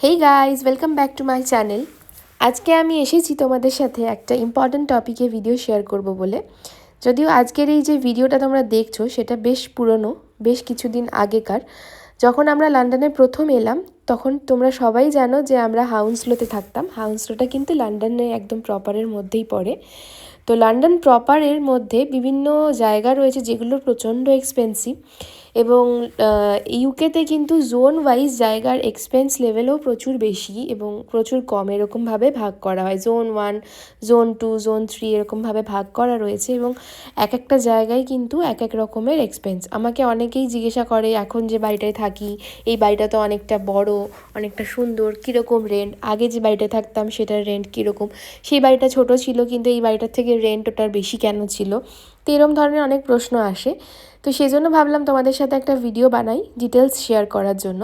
Hey guys, welcome back to my channel. আজকে আমি এসেছি তোমাদের সাথে একটা ইম্পর্ট্যান্ট টপিকে ভিডিও শেয়ার করব বলে। যদিও আজকের এই যে ভিডিওটা তোমরা দেখছো সেটা বেশ পুরনো, বেশ কিছুদিন আগেকার। যখন আমরা লন্ডনে প্রথম এলাম তখন তোমরা সবাই জানো যে আমরা হাউন্সলোতে থাকতাম। হাউন্সলোটা কিন্তু লন্ডনে একদম প্রপারের মধ্যেই পড়ে। তো লন্ডন প্রপারের মধ্যে বিভিন্ন জায়গা রয়েছে যেগুলো প্রচণ্ড এক্সপেন্সিভ, এবং ইউকেতে কিন্তু জোন ওয়াইজ জায়গার এক্সপেন্স লেভেলও প্রচুর বেশি এবং প্রচুর কম এরকমভাবে ভাগ করা হয়। জোন 1, জোন 2, জোন 3 এরকমভাবে ভাগ করা রয়েছে, এবং এক একটা জায়গায় কিন্তু এক এক রকমের এক্সপেন্স। আমাকে অনেকেই জিজ্ঞাসা করে এখন যে বাড়িটায় থাকি, এই বাড়িটা তো অনেকটা বড়, অনেকটা সুন্দর, কীরকম রেন্ট, আগে যে বাড়িটায় থাকতাম সেটার রেন্ট কীরকম, সেই বাড়িটা ছোট ছিল কিন্তু এই বাড়িটার থেকে রেন্ট ওটার বেশি কেন ছিল। তো এরম ধরনের অনেক প্রশ্ন আসে। তো সেই জন্য ভাবলাম তোমাদের সাথে একটা ভিডিও বানাই ডিটেলস শেয়ার করার জন্য,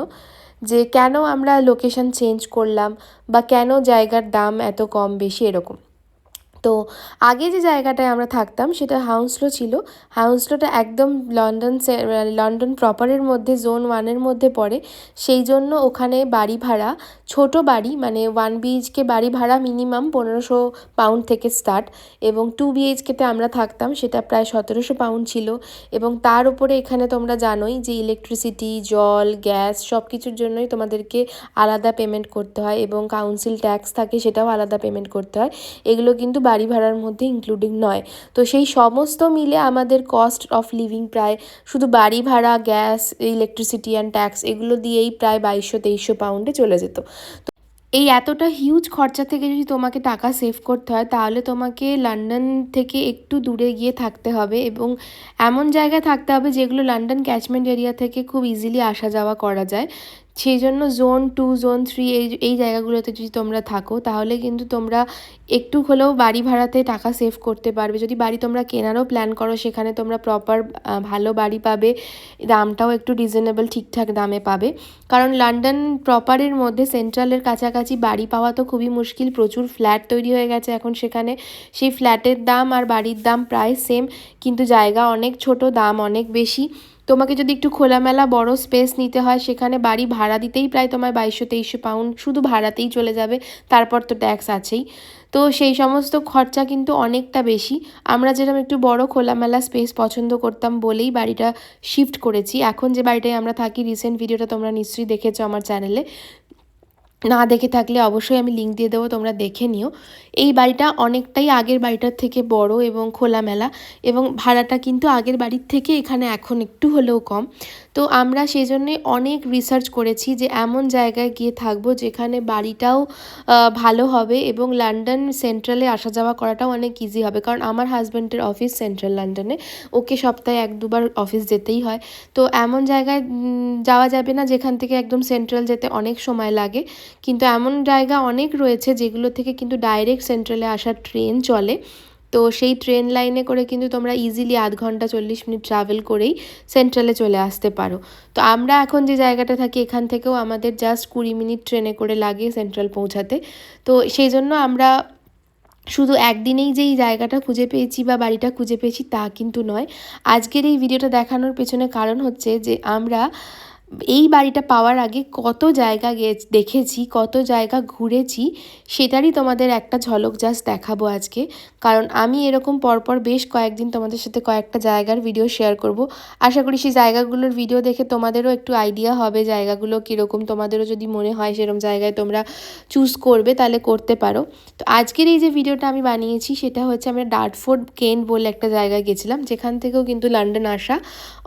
যে কেন আমরা লোকেশন চেঞ্জ করলাম বা কেন জায়গার দাম এত কম বেশি এরকম। তো আগে যে জায়গাটায় আমরা থাকতাম সেটা হাউন্সলো ছিল। হাউন্সলোটা একদম লন্ডন প্রপারের মধ্যে জোন 1-এর মধ্যে পড়ে। সেই জন্য ওখানে বাড়ি ভাড়া, ছোট বাড়ি মানে 1 BHK বাড়ি ভাড়া মিনিমাম 1500 পাউন্ড থেকে স্টার্ট, এবং 2 BHKতে আমরা থাকতাম সেটা প্রায় 1700 পাউন্ড ছিল। এবং তার উপরে এখানে তোমরা জানোই যে ইলেকট্রিসিটি, জল, গ্যাস সব কিছুর জন্যই তোমাদেরকে আলাদা পেমেন্ট করতে হয়, এবং কাউন্সিল ট্যাক্স থাকে সেটাও আলাদা পেমেন্ট করতে হয়। এগুলো কিন্তু বাড়ি ভাড়ার মধ্যে ইনক্লুডিং নয়। তো সেই সমস্ত মিলে আমাদের কস্ট অফ লিভিং প্রায় শুধু বাড়ি ভাড়া, গ্যাস, ইলেকট্রিসিটি অ্যান্ড ট্যাক্স এগুলো দিয়েই প্রায় 2200-2300 পাউন্ডে চলে যেত। এই এতটা হিউজ খরচা থেকে যদি তোমাকে টাকা সেভ করতে হয় তাহলে তোমাকে লন্ডন থেকে একটু দূরে গিয়ে থাকতে হবে, এবং এমন জায়গায় থাকতে হবে যেগুলো লন্ডন ক্যাচমেন্ট এরিয়া থেকে খুব ইজিলি আসা যাওয়া করা যায়। সেই জন্য জোন 2, জোন 3 এই জায়গাগুলোতে যদি তোমরা থাকো তাহলে কিন্তু তোমরা একটু হলেও বাড়ি ভাড়াতে টাকা সেভ করতে পারবে। যদি বাড়ি তোমরা কেনারও প্ল্যান করো সেখানে তোমরা প্রপার ভালো বাড়ি পাবে, দামটাও একটু রিজনেবল ঠিকঠাক দামে পাবে। কারণ লন্ডন প্রপারের মধ্যে সেন্ট্রালের কাছাকাছি বাড়ি পাওয়া তো খুবই মুশকিল। প্রচুর ফ্ল্যাট তৈরি হয়ে গেছে এখন সেখানে। সেই ফ্ল্যাটের দাম আর বাড়ির দাম প্রায় সেম, কিন্তু জায়গা অনেক ছোট, দাম অনেক বেশি। তোমাকে যদি একটু খোলামেলা বড় স্পেস নিতে হয় সেখানে বাড়ি ভাড়া দিতেই প্রায় তোমার 2200-2300 পাউন্ড শুধু ভাড়াতেই চলে যাবে, তারপর তো ট্যাক্স আছেই। তো সেই সমস্ত খরচা কিন্তু অনেকটা বেশি। আমরা যেরকম একটু বড় খোলামেলা স্পেস পছন্দ করতাম বলেই বাড়িটা শিফট করেছি। এখন যে বাড়িটায় আমরা থাকি, রিসেন্ট ভিডিওটা তোমরা নিশ্চয়ই দেখেছো আমার চ্যানেলে, না দেখে থাকলে অবশ্যই আমি লিঙ্ক দিয়ে দেবো, তোমরা দেখে নিও। এই বাড়িটা অনেকটাই আগের বাড়িটার থেকে বড় এবং খোলামেলা, এবং ভাড়াটা কিন্তু আগের বাড়ির থেকে এখানে এখন একটু হলেও কম। তো আমরা সেই জন্যে অনেক রিসার্চ করেছি যে এমন জায়গায় গিয়ে থাকবো যেখানে বাড়িটাও ভালো হবে এবং লন্ডন সেন্ট্রালে আসা যাওয়া করাটাও অনেক ইজি হবে। কারণ আমার হাজব্যান্ডের অফিস সেন্ট্রাল লন্ডনে, ওকে সপ্তাহে 1-2বার অফিস যেতেই হয়। তো এমন জায়গায় যাওয়া যাবে না যেখান থেকে একদম সেন্ট্রাল যেতে অনেক সময় লাগে, কিন্তু এমন জায়গা অনেক রয়েছে যেগুলো থেকে কিন্তু ডাইরেক্ট সেন্ট্রালে আসার ট্রেন চলে। তো সেই ট্রেন লাইনে করে কিন্তু তোমরা ইজিলি 1/2 ঘন্টা 40 মিনিট ট্রাভেল করেই সেন্ট্রালে চলে আসতে পারো। তো আমরা এখন যে জায়গাটা থাকি এখান থেকেও আমাদের জাস্ট 20 মিনিট ট্রেনে করে লাগে সেন্ট্রাল পৌঁছাতে। তো সেই জন্য আমরা শুধু একদিনেই যেই জায়গাটা খুঁজে পেয়েছি বা বাড়িটা খুঁজে পেয়েছি তা কিন্তু নয়। আজকের এই ভিডিওটা দেখানোর পেছনে কারণ হচ্ছে যে আমরা এই বাড়িটা পাওয়ার আগে কত জায়গা দেখেছি, কত জায়গা ঘুরেছি, সেটারই তোমাদের একটা ঝলক জাস্ট দেখাবো আজকে। কারণ আমি এরকম পরপর বেশ কয়েকদিন তোমাদের সাথে কয়েকটা জায়গার ভিডিও শেয়ার করব। আশা করি সেই জায়গাগুলোর ভিডিও দেখে তোমাদেরও একটু আইডিয়া হবে জায়গাগুলো কীরকম। তোমাদেরও যদি মনে হয় সেরকম জায়গায় তোমরা চুজ করবে তাহলে করতে পারো। তো আজকের এই যে ভিডিওটা আমি বানিয়েছি সেটা হচ্ছে আমরা ডার্টফোর্ড কেন্ট বলে একটা জায়গায় গেছিলাম, যেখান থেকেও কিন্তু লন্ডন আসা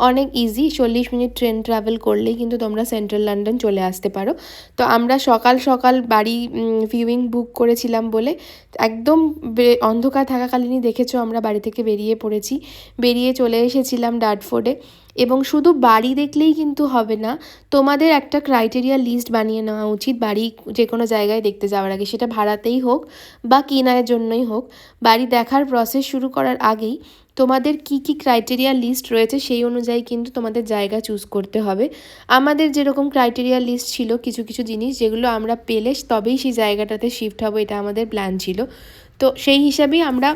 অনেক ইজি। 40 মিনিট ট্রেন ট্রাভেল করলেই কিন্তু তোমরা সেন্ট্রাল লন্ডন চলে আসতে পারো। তো আমরা সকাল সকাল বাড়ি ভিউইং বুক করেছিলাম বলে একদম অন্ধকার থাকাকালীনই দেখেছো আমরা বাড়ি থেকে বেরিয়ে পড়েছি, বেরিয়ে চলে এসেছিলাম ডার্টফোর্ডে। এবং শুধু বাড়ি দেখলেই কিন্তু হবে না, তোমাদের একটা ক্রাইটেরিয়া লিস্ট বানিয়ে নেওয়া উচিত বাড়ি যে কোনো জায়গায় দেখতে যাওয়ার আগে, সেটা ভাড়াতেই হোক বা কেনার জন্যই হোক। বাড়ি দেখার প্রসেস শুরু করার আগেই তোমাদের কি কি ক্রাইটেরিয়া লিস্ট রয়েছে সেই অনুযায়ী কিন্তু তোমাদের জায়গা চুজ করতে হবে। আমাদের যেরকম ক্রাইটেরিয়া লিস্ট ছিল কিছু কিছু জিনিস যেগুলো আমরা পেলে তবেই সেই জায়গাটাতে শিফট হবো, এটা আমাদের প্ল্যান ছিল। তো সেই হিসাবেই আমরা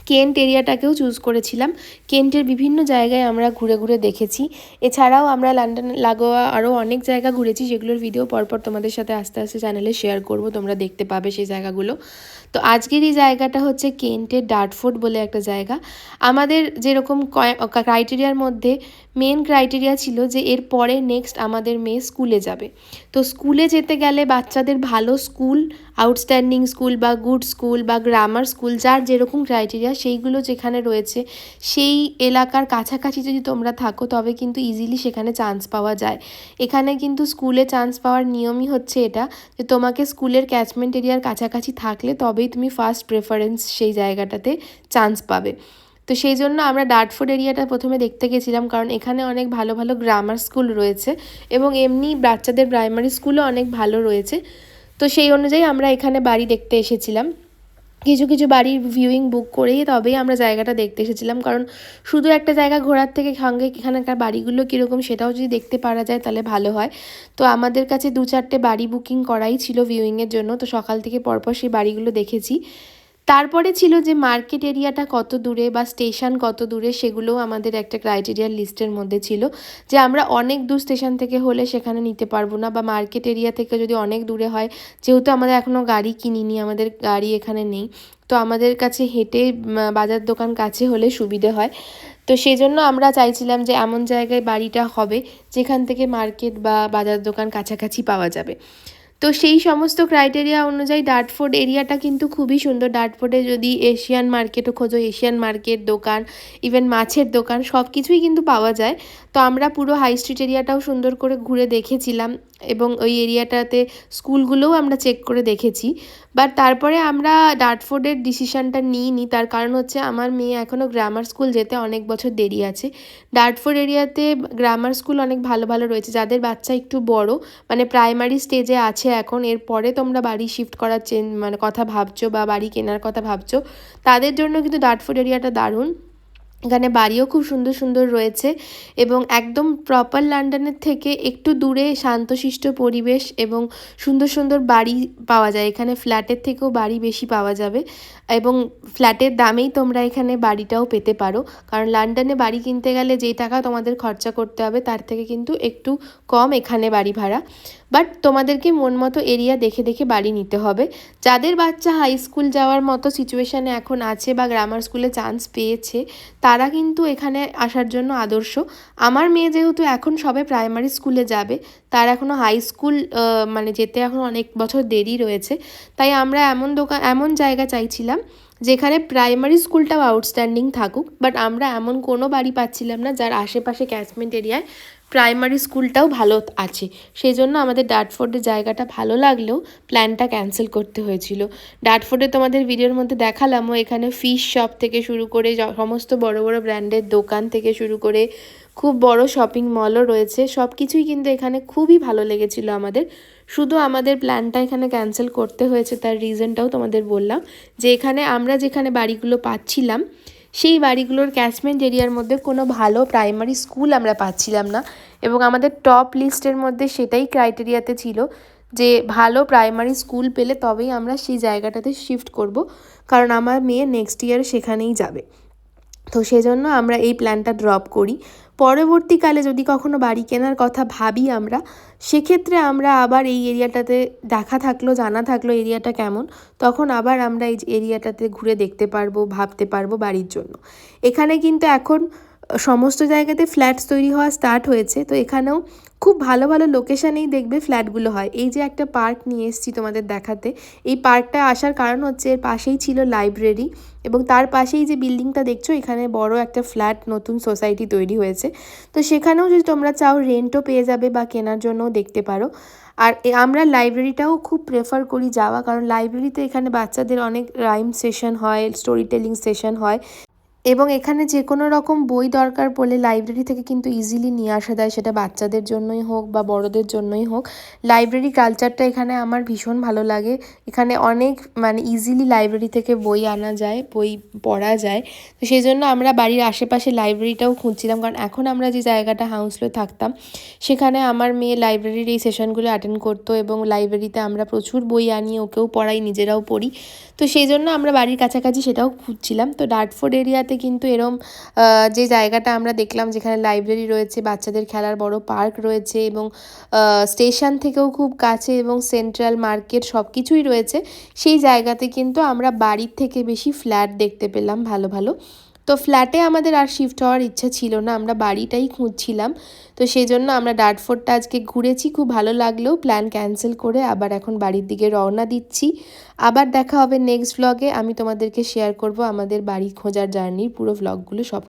কেন্ট এরিয়াটাকেও চুজ করেছিলাম। কেন্টের বিভিন্ন জায়গায় আমরা ঘুরে ঘুরে দেখেছি। এছাড়াও আমরা লন্ডন লাগোয়া আরও অনেক জায়গা ঘুরেছি, যেগুলোর ভিডিও পরপর তোমাদের সাথে আস্তে আস্তে চ্যানেলে শেয়ার করব, তোমরা দেখতে পাবে সেই জায়গাগুলো। তো আজকের এই জায়গাটা হচ্ছে কেন্টের ডার্টফোর্ড বলে একটা জায়গা। আমাদের যেরকম ক্রাইটেরিয়ার মধ্যে মেন ক্রাইটেরিয়া ছিল যে এর পরে নেক্সট আমাদের মেয়ে স্কুলে যাবে। তো স্কুলে যেতে গেলে বাচ্চাদের ভালো স্কুল, আউটস্ট্যান্ডিং স্কুল বা গুড স্কুল বা গ্রামার স্কুল, যার যেরকম ক্রাইটেরিয়া সেইগুলো যেখানে রয়েছে সেই এলাকার কাছাকাছি যদি তোমরা থাকো তবে কিন্তু ইজিলি সেখানে চান্স পাওয়া যায়। এখানে কিন্তু স্কুলে চান্স পাওয়ার নিয়মই হচ্ছে এটা, যে তোমাকে স্কুলের ক্যাচমেন্ট এরিয়ার কাছাকাছি থাকলে তবেই তুমি ফার্স্ট প্রেফারেন্স সেই জায়গাটাতে চান্স পাবে। তো সেই জন্য আমরা ডার্টফোর্ড এরিয়াটা প্রথমে দেখতে গেছিলাম, কারণ এখানে অনেক ভালো ভালো গ্রামার স্কুল রয়েছে এবং এমনি বাচ্চাদের প্রাইমারি স্কুলও অনেক ভালো রয়েছে। তো সেই অনুযায়ী আমরা এখানে বাড়ি দেখতে এসেছিলাম। কিছু কিছু বাড়ির ভিউইং বুক করেই তবেই আমরা জায়গাটা দেখতে এসেছিলাম, কারণ শুধু একটা জায়গা ঘোরার থেকে সঙ্গে এখানকার বাড়িগুলো কীরকম সেটাও যদি দেখতে পারা যায় তাহলে ভালো হয়। তো আমাদের কাছে 2-4টে বাড়ি বুকিং করাই ছিল ভিউইংয়ের জন্য, তো সকাল থেকে পরপর সেই বাড়িগুলো দেখেছি। তারপরে ছিল যে মার্কেট এরিয়াটা কত দূরে বা স্টেশন কত দূরে, সেগুলোও আমাদের একটা ক্রাইটেরিয়ার লিস্টের মধ্যে ছিল, যে আমরা অনেক দূর স্টেশন থেকে হলে সেখানে নিতে পারবো না, বা মার্কেট এরিয়া থেকে যদি অনেক দূরে হয়, যেহেতু আমাদের এখনও গাড়ি কিনিনি, আমাদের গাড়ি এখানে নেই, তো আমাদের কাছে হেঁটে বাজার দোকান কাছে হলে সুবিধে হয়। তো সেই জন্য আমরা চাইছিলাম যে এমন জায়গায় বাড়িটা হবে যেখান থেকে মার্কেট বা বাজার দোকান কাছাকাছি পাওয়া যাবে। তো সেই সমস্ত ক্রাইটেরিয়া অনুযায়ী ডার্টফোর্ড এরিয়াটা কিন্তু খুবই সুন্দর। ডার্টফোর্ডে যদি এশিয়ান মার্কেটও খোঁজো, এশিয়ান মার্কেট, দোকান, ইভেন মাছের দোকান, সব কিছুই কিন্তু পাওয়া যায়। তো আমরা পুরো হাই স্ট্রিট এরিয়াটাও সুন্দর করে ঘুরে দেখেছিলাম এবং ওই এরিয়াটাতে স্কুলগুলোও আমরা চেক করে দেখেছি। বাট তারপরে আমরা ডার্টফোর্ডের ডিসিশানটা নিইনি, তার কারণ হচ্ছে আমার মেয়ে এখনও গ্রামার স্কুল যেতে অনেক বছর দেরি আছে। ডার্টফোর্ড এরিয়াতে গ্রামার স্কুল অনেক ভালো ভালো রয়েছে, যাদের বাচ্চা একটু বড়, মানে প্রাইমারি স্টেজে আছে এখন, এরপরে তোমরা বাড়ি শিফট করার মানে কথা ভাবছো বা বাড়ি কেনার কথা ভাবছো, তাদের জন্য কিন্তু ডার্টফোর্ড এরিয়াটা দারুণ। এখানে বাড়িও খুব সুন্দর সুন্দর রয়েছে এবং একদম প্রপার লন্ডনের থেকে একটু দূরে শান্তশিষ্ট পরিবেশ এবং সুন্দর সুন্দর বাড়ি পাওয়া যায়। এখানে ফ্ল্যাটের থেকেও বাড়ি বেশি পাওয়া যাবে এবং ফ্ল্যাটের দামেই তোমরা এখানে বাড়িটাও পেতে পারো, কারণ লন্ডনে বাড়ি কিনতে গেলে যেই টাকা তোমাদের খরচা করতে হবে তার থেকে কিন্তু একটু কম এখানে বাড়ি ভাড়া। বাট তোমাদেরকে মন মতো এরিয়া দেখে দেখে বাড়ি নিতে হবে। যাদের বাচ্চা হাই স্কুল যাওয়ার মতো সিচুয়েশানে এখন আছে বা গ্রামার স্কুলে চান্স পেয়েছে, তারা কিন্তু এখানে আসার জন্য আদর্শ। আমার মেয়ে যেহেতু এখন সবে প্রাইমারি স্কুলে যাবে, তার এখনও হাই স্কুল মানে যেতে এখন অনেক বছর দেরি রয়েছে, তাই আমরা এমন জায়গা চাইছিলাম যেখানে প্রাইমারি স্কুলটাও আউটস্ট্যান্ডিং থাকুক, বাট আমরা এমন কোনো বাড়ি পাচ্ছিলাম না যার আশেপাশে ক্যাচমেন্ট এরিয়ায় প্রাইমারি স্কুলটাও ভালো আছে। সেই জন্য আমাদের ডার্টফোর্ডের জায়গাটা ভালো লাগলেও প্ল্যানটা ক্যান্সেল করতে হয়েছিল। ডার্টফোর্ডে তোমাদের ভিডিওর মধ্যে দেখালামও, এখানে ফিশ শপ থেকে শুরু করে সমস্ত বড় বড় ব্র্যান্ডের দোকান থেকে শুরু করে খুব বড় শপিং মলও রয়েছে, সব কিছুই কিন্তু এখানে খুবই ভালো লেগেছিল আমাদের। শুধু আমাদের প্ল্যানটা এখানে ক্যান্সেল করতে হয়েছে, তার রিজনটাও তোমাদের বললাম, যে এখানে আমরা যেখানে বাড়িগুলো পাচ্ছিলাম সেই বাড়িগুলোর ক্যাচমেন্ট এরিয়ার মধ্যে কোনো ভালো প্রাইমারি স্কুল আমরা পাচ্ছিলাম না, এবং আমাদের টপ লিস্টের মধ্যে সেটাই ক্রাইটেরিয়াতে ছিল যে ভালো প্রাইমারি স্কুল পেলে তবেই আমরা সেই জায়গাটাতে শিফট করব, কারণ আমার মেয়ে নেক্সট ইয়ার সেখানেই যাবে। তো সেজন্য আমরা এই প্ল্যানটা ড্রপ করি। পরবর্তীকালে যদি কখনো বাড়ি কেনার কথা ভাবি আমরা, সেক্ষেত্রে আমরা আবার এই এরিয়াটাতে জানা থাকলো এরিয়াটা কেমন, তখন আবার আমরা এই এরিয়াটাতে ঘুরে দেখতে পারবো, ভাবতে পারবো বাড়ির জন্য। এখানে কিন্তু এখন সমস্ত জায়গাতে ফ্ল্যাটস তৈরি হওয়া স্টার্ট হয়েছে, তো এখানেও খুব ভালো ভালো লোকেশানেই দেখবে ফ্ল্যাটগুলো হয়। এই যে একটা পার্ক নিয়ে এসেছি তোমাদের দেখাতে, এই পার্কটা আসার কারণ হচ্ছে এর পাশেই ছিল লাইব্রেরি এবং তার পাশেই যে বিল্ডিংটা দেখছো এখানে বড় একটা ফ্ল্যাট নতুন সোসাইটি তৈরি হয়েছে। তো সেখানেও যদি তোমরা চাও রেন্টও পেয়ে যাবে বা কেনার জন্যও দেখতে পারো। আর আমরা লাইব্রেরিটাও খুব প্রেফার করি যাওয়া, কারণ লাইব্রেরিতে এখানে বাচ্চাদের অনেক রাইম সেশন হয়, স্টোরি টেলিং সেশন হয়, এবং এখানে যে কোনো রকম বই দরকার পড়লে লাইব্রেরি থেকে কিন্তু ইজিলি নিয়ে আসা যায়, সেটা বাচ্চাদের জন্যই হোক বা বড়দের জন্যই হোক। লাইব্রেরি কালচারটা এখানে আমার ভীষণ ভালো লাগে। এখানে অনেক মানে ইজিলি লাইব্রেরি থেকে বই আনা যায়, বই পড়া যায়। তো সেই জন্য আমরা বাড়ির আশেপাশে লাইব্রেরিটাও খুঁজছিলাম, কারণ এখন আমরা যে জায়গাটা হাউসলে থাকতাম সেখানে আমার মেয়ে লাইব্রেরির এই সেশনগুলো অ্যাটেন্ড করতো এবং লাইব্রেরিতে আমরা প্রচুর বই আনি, ওকেও পড়াই, নিজেরাও পড়ি। তো সেই জন্য আমরা বাড়ির কাছাকাছি সেটাও খুঁজছিলাম। তো ডার্টফোর্ড এরিয়াতে কিন্তু এরম যে জায়গাটা আমরা দেখলাম যেখানে লাইব্রেরি রয়েছে, বাচ্চাদের খেলার বড় পার্ক রয়েছে এবং স্টেশন থেকেও খুব কাছে এবং সেন্ট্রাল মার্কেট সব কিছুই রয়েছে, সেই জায়গাতে কিন্তু আমরা বাড়ির থেকে বেশি ফ্ল্যাট দেখতে পেলাম ভালো ভালো। তো ফ্ল্যাটে আমাদের আর শিফট হওয়ার ইচ্ছা ছিল না, আমরা বাড়িটাই খুঁজছিলাম। তো সেই জন্য আমরা ডার্টফোর্ডটা আজকে ঘুরেছি, খুব ভালো লাগলেও প্ল্যান ক্যান্সেল করে আবার এখন বাড়ির দিকে রওনা দিচ্ছি। আবার দেখা হবে নেক্সট ভ্লগে। আমি তোমাদেরকে শেয়ার করব আমাদের বাড়ি খোঁজার জার্নির পুরো ভ্লগগুলো সব।